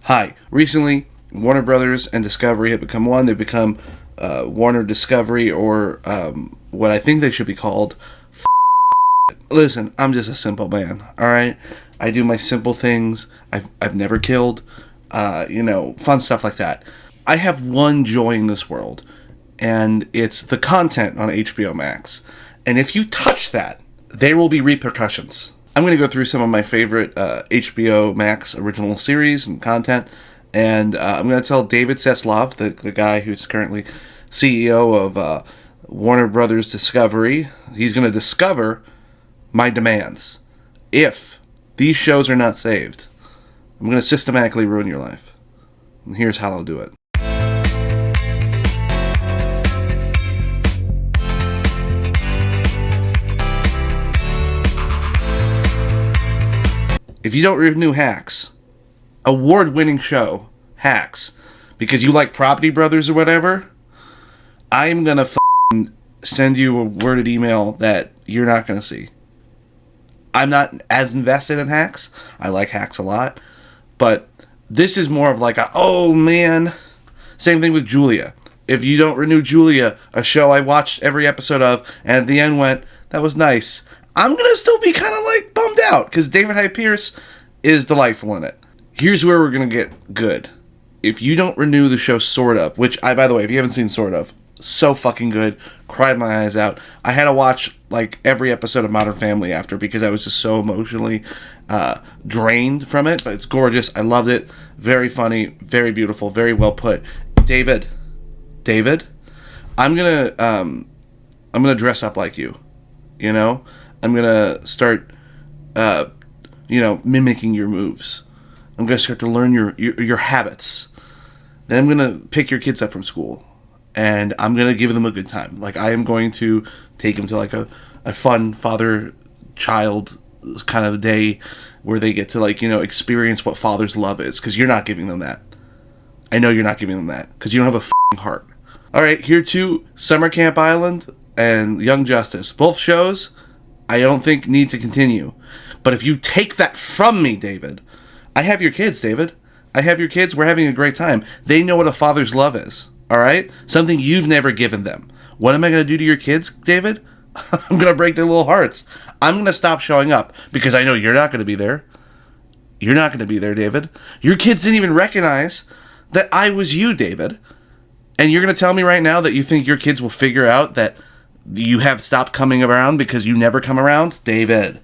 Hi. Recently, Warner Brothers and Discovery have become one. They've become Warner Discovery, or what I think they should be called. Listen, I'm just a simple man, alright? I do my simple things. I've never killed. Fun stuff like that. I have one joy in this world, and it's the content on HBOmax. And if you touch that, there will be repercussions. I'm going to go through some of my favorite HBOmax original series and content, and I'm going to tell David Zaslav, the guy who's currently CEO of Warner Brothers Discovery, he's going to discover my demands. If these shows are not saved, I'm going to systematically ruin your life. And here's how I'll do it. If you don't renew Hacks, award-winning show, Hacks, because you like Property Brothers or whatever, I'm going to send you a worded email that you're not going to see. I'm not as invested in Hacks. I like Hacks a lot. But this is more of like a, oh man. Same thing with Julia. If you don't renew Julia, a show I watched every episode of, and at the end went, that was nice, I'm going to still be kind of like bummed out, because David Hyde Pierce is delightful in it. Here's where we're going to get good. If you don't renew the show Sort Of, which, by the way, if you haven't seen Sort Of, so fucking good, cried my eyes out. I had to watch like every episode of Modern Family after, because I was just so emotionally drained from it, but it's gorgeous. I loved it. Very funny, very beautiful, very well put. David, I'm gonna dress up like you, you know? I'm gonna start, mimicking your moves. I'm gonna start to learn your habits. Then I'm gonna pick your kids up from school, and I'm gonna give them a good time. Like, I am going to take them to like a fun father-child kind of day where they get to experience what father's love is, because you're not giving them that. I know you're not giving them that, because you don't have a f***ing heart. All right, here too, Summer Camp Island and Young Justice. Both shows I don't think need to continue. But if you take that from me, David, I have your kids, David. I have your kids. We're having a great time. They know what a father's love is, all right? Something you've never given them. What am I going to do to your kids, David? I'm going to break their little hearts. I'm going to stop showing up, because I know you're not going to be there. You're not going to be there, David. Your kids didn't even recognize that I was you, David. And you're going to tell me right now that you think your kids will figure out that you have stopped coming around because you never come around? David,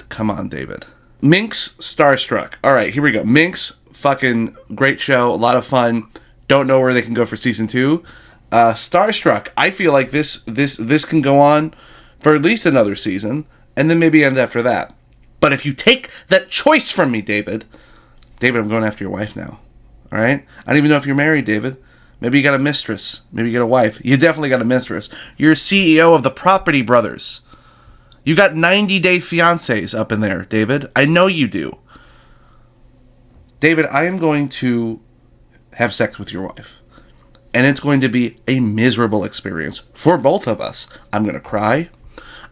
come on, David. Minx, Starstruck. All right, here we go. Minx, fucking great show, a lot of fun. Don't know where they can go for season 2. Starstruck, I feel like this can go on for at least another season, and then maybe end after that. But if you take that choice from me, David, I'm going after your wife now. All right? I don't even know if you're married, David. Maybe you got a mistress. Maybe you got a wife. You definitely got a mistress. You're CEO of the Property Brothers. You got 90-day fiancés up in there, David. I know you do. David, I am going to have sex with your wife. And it's going to be a miserable experience for both of us. I'm going to cry.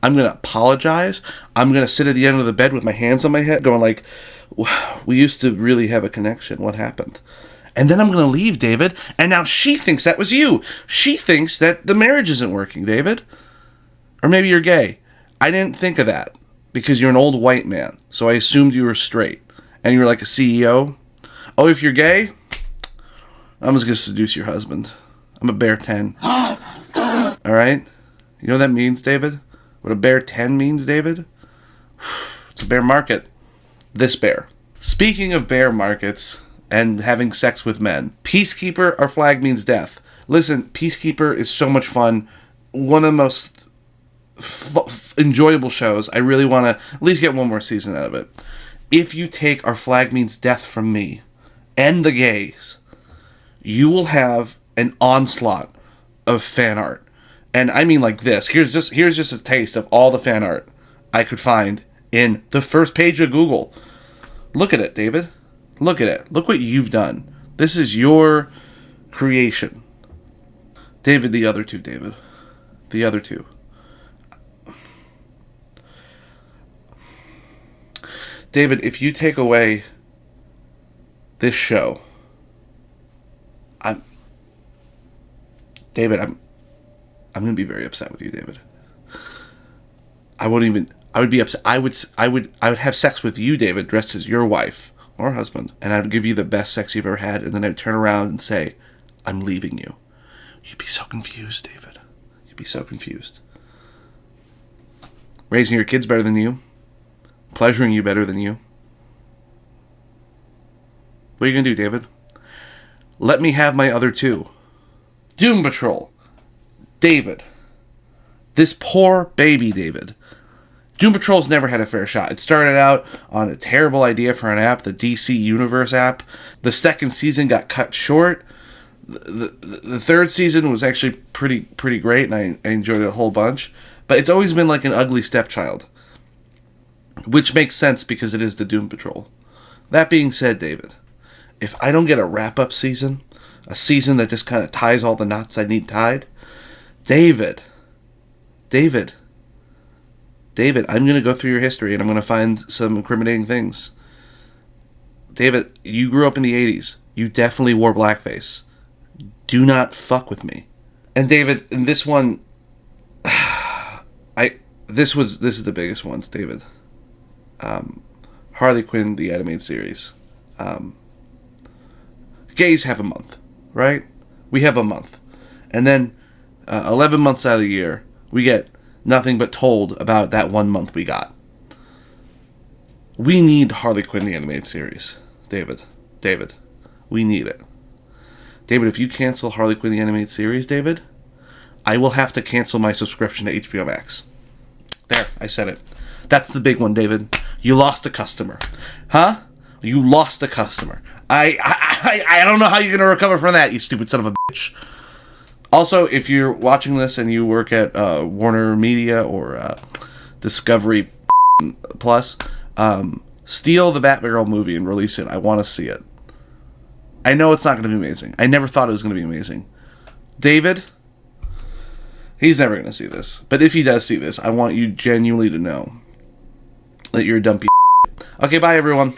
I'm going to apologize. I'm going to sit at the end of the bed with my hands on my head going like, we used to really have a connection. What happened? And then I'm going to leave, David, and now she thinks that was you. She thinks that the marriage isn't working, David. Or maybe you're gay. I didn't think of that, because you're an old white man, so I assumed you were straight. And you're like a CEO. Oh, if you're gay, I'm just going to seduce your husband. I'm a bear 10. All right? You know what that means, David? What a bear 10 means, David? It's a bear market. This bear. Speaking of bear markets and having sex with men, Peacekeeper, Our Flag Means Death. Listen, Peacekeeper is so much fun. One of the most enjoyable shows. I really want to at least get one more season out of it. If you take Our Flag Means Death from me and the gays, you will have an onslaught of fan art. And I mean like this. Here's just a taste of all the fan art I could find in the first page of Google. Look at it, David. Look at it. Look what you've done. This is your creation. David, the other two, David. The other two. David, if you take away this show. David, I'm going to be very upset with you, David. I would be upset. I would have sex with you, David, dressed as your wife or husband, and I would give you the best sex you've ever had, and then I'd turn around and say, I'm leaving you. You'd be so confused, David. You'd be so confused. Raising your kids better than you. Pleasuring you better than you. What are you going to do, David? Let me have my other two. Doom Patrol. David. This poor baby David. Doom Patrol's never had a fair shot. It started out on a terrible idea for an app, the DC Universe app. The second season got cut short. The third season was actually pretty great, and I enjoyed it a whole bunch. But it's always been like an ugly stepchild. Which makes sense because it is the Doom Patrol. That being said, David, if I don't get a wrap-up season, a season that just kind of ties all the knots I need tied, David, I'm going to go through your history and I'm going to find some incriminating things. David, you grew up in the 80s. You definitely wore blackface. Do not fuck with me. And David, in this one, this is the biggest ones, David. Harley Quinn, the animated series. Gays have a month, right? We have a month. And then 11 months out of the year, we get nothing but told about that 1 month we got. We need Harley Quinn, the animated series. David, we need it. David, if you cancel Harley Quinn, the animated series, David, I will have to cancel my subscription to HBOmax. There, I said it. That's the big one, David. You lost a customer. Huh? You lost a customer. I don't know how you're going to recover from that, you stupid son of a bitch. Also, if you're watching this and you work at Warner Media or Discovery Plus, steal the Batgirl movie and release it. I want to see it. I know it's not going to be amazing. I never thought it was going to be amazing. David, he's never going to see this. But if he does see this, I want you genuinely to know that you're a dumb piece of shit. Okay, bye everyone.